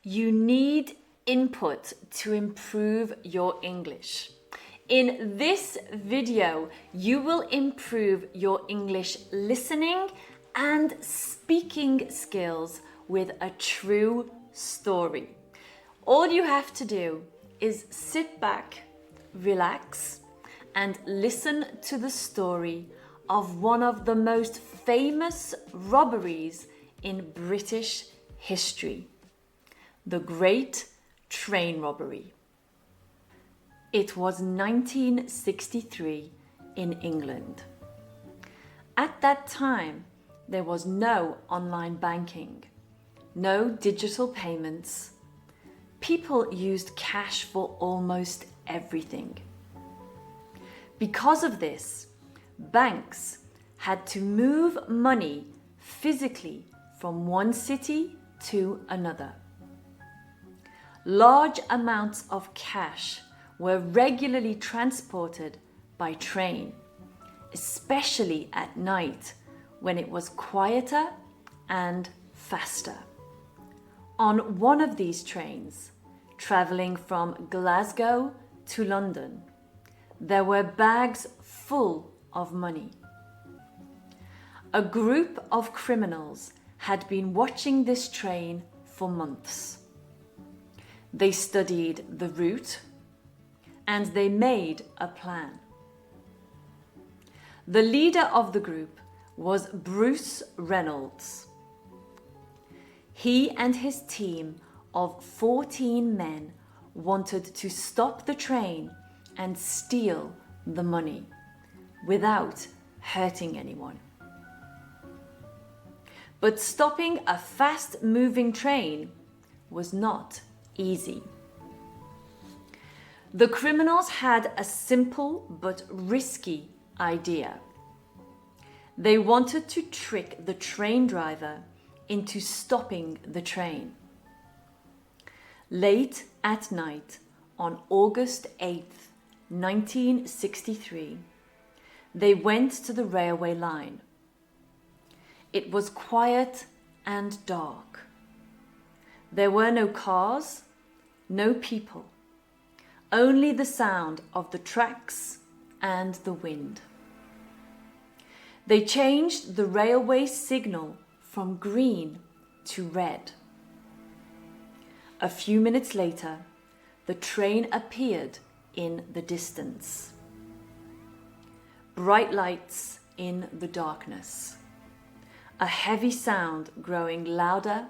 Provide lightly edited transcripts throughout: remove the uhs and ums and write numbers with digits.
You need input to improve your English. In this video, you will improve your English listening and speaking skills with a true story. All you have to do is sit back, relax, and listen to the story of one of the most famous robberies in British history. The Great Train Robbery. It was 1963 in England. At that time, there was no online banking, no digital payments. People used cash for almost everything. Because of this, banks had to move money physically from one city to another. Large amounts of cash were regularly transported by train, especially at night when it was quieter and faster. On one of these trains, travelling from Glasgow to London, there were bags full of money. A group of criminals had been watching this train for months. They studied the route and they made a plan. The leader of the group was Bruce Reynolds. He and his team of 14 men wanted to stop the train and steal the money without hurting anyone. But stopping a fast-moving train was not easy. The criminals had a simple but risky idea. They wanted to trick the train driver into stopping the train. Late at night on August 8th, 1963, they went to the railway line. It was quiet and dark. There were no cars, no people, only the sound of the tracks and the wind. They changed the railway signal from green to red. A few minutes later, the train appeared in the distance. Bright lights in the darkness. A heavy sound growing louder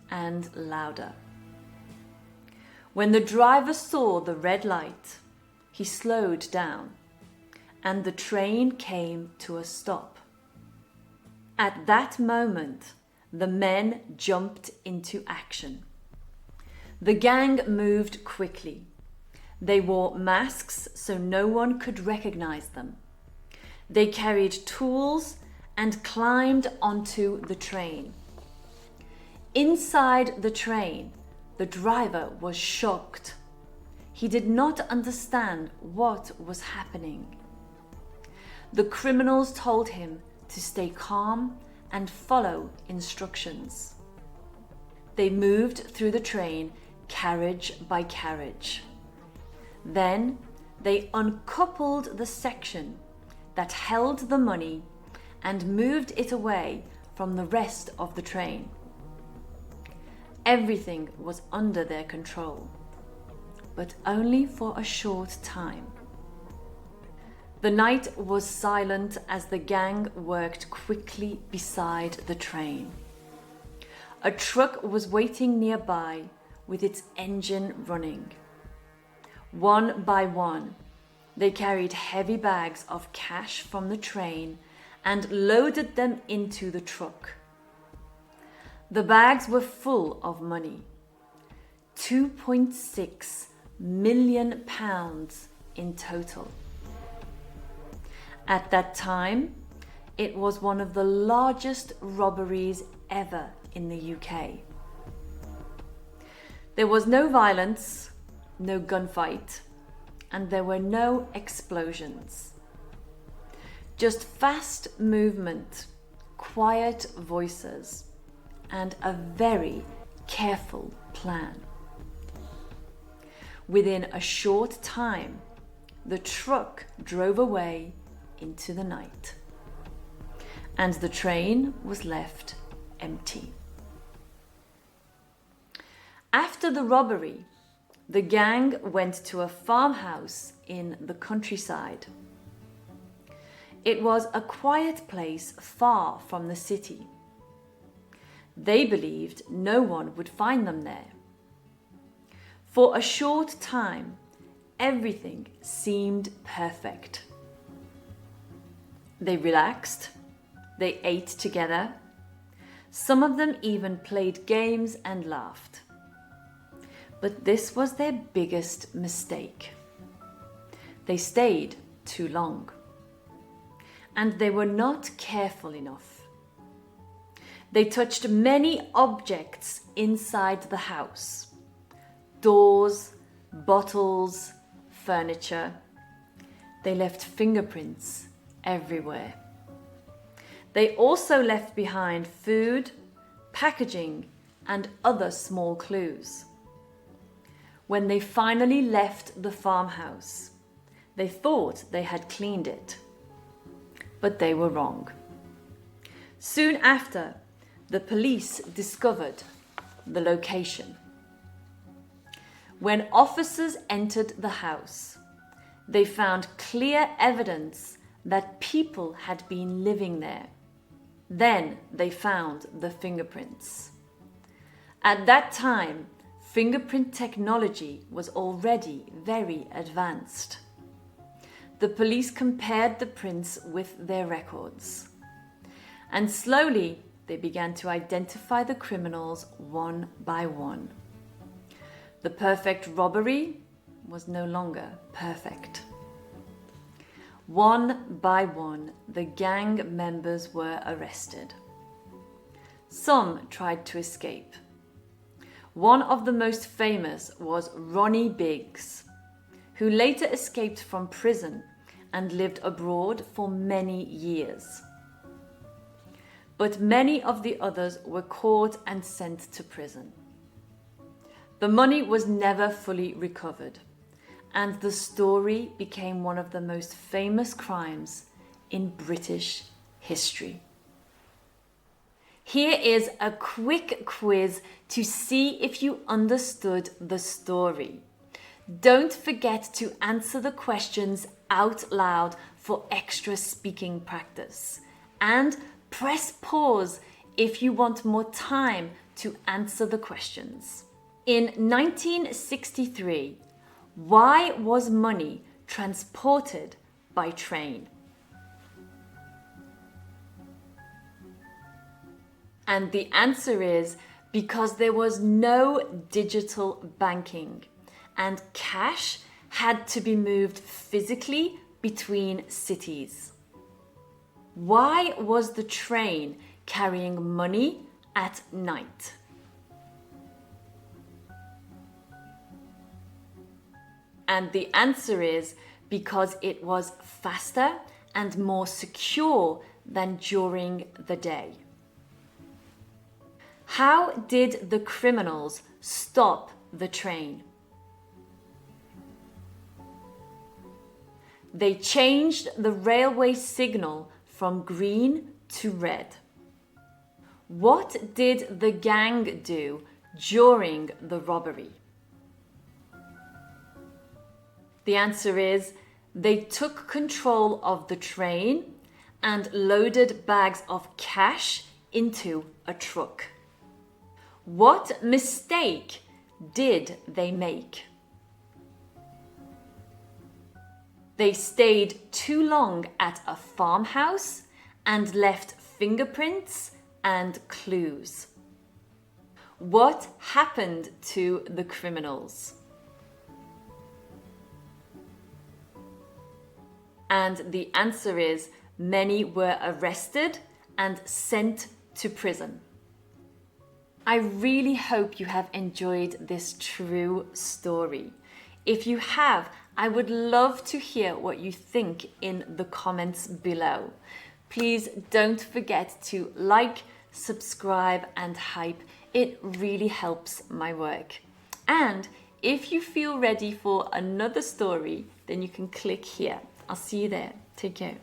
and louder. When the driver saw the red light, he slowed down and the train came to a stop. At that moment, the men jumped into action. The gang moved quickly. They wore masks so no one could recognize them. They carried tools and climbed onto the train. Inside the train, the driver was shocked. He did not understand what was happening. The criminals told him to stay calm and follow instructions. They moved through the train carriage by carriage. Then they uncoupled the section that held the money and moved it away from the rest of the train. Everything was under their control, but only for a short time. The night was silent as the gang worked quickly beside the train. A truck was waiting nearby with its engine running. One by one, they carried heavy bags of cash from the train and loaded them into the truck. The bags were full of money, £2.6 million in total. At that time, it was one of the largest robberies ever in the UK. There was no violence, no gunfight, and there were no explosions. Just fast movement, quiet voices, and a very careful plan. Within a short time, the truck drove away into the night, and the train was left empty. After the robbery, the gang went to a farmhouse in the countryside. It was a quiet place far from the city. They believed no one would find them there. For a short time, everything seemed perfect. They relaxed, they ate together. Some of them even played games and laughed. But this was their biggest mistake. They stayed too long. And they were not careful enough. They touched many objects inside the house. Doors, bottles, furniture. They left fingerprints everywhere. They also left behind food, packaging, and other small clues. When they finally left the farmhouse, they thought they had cleaned it. But they were wrong. Soon after, the police discovered the location. When officers entered the house, they found clear evidence that people had been living there. Then they found the fingerprints. At that time, fingerprint technology was already very advanced. The police compared the prints with their records. And slowly, they began to identify the criminals one by one. The perfect robbery was no longer perfect. One by one, the gang members were arrested. Some tried to escape. One of the most famous was Ronnie Biggs, who later escaped from prison and lived abroad for many years. But many of the others were caught and sent to prison. The money was never fully recovered, and the story became one of the most famous crimes in British history. Here is a quick quiz to see if you understood the story. Don't forget to answer the questions out loud for extra speaking practice. And press pause if you want more time to answer the questions. In 1963, why was money transported by train? And the answer is because there was no digital banking and cash had to be moved physically between cities. Why was the train carrying money at night? And the answer is because it was faster and more secure than during the day. How did the criminals stop the train? They changed the railway signal from green to red. What did the gang do during the robbery? The answer is they took control of the train and loaded bags of cash into a truck. What mistake did they make? They stayed too long at a farmhouse and left fingerprints and clues. What happened to the criminals? And the answer is many were arrested and sent to prison. I really hope you have enjoyed this true story. If you have, I would love to hear what you think in the comments below. Please don't forget to like, subscribe and hype It really helps my work. And if you feel ready for another story, then you can click here. I'll see you there. Take care.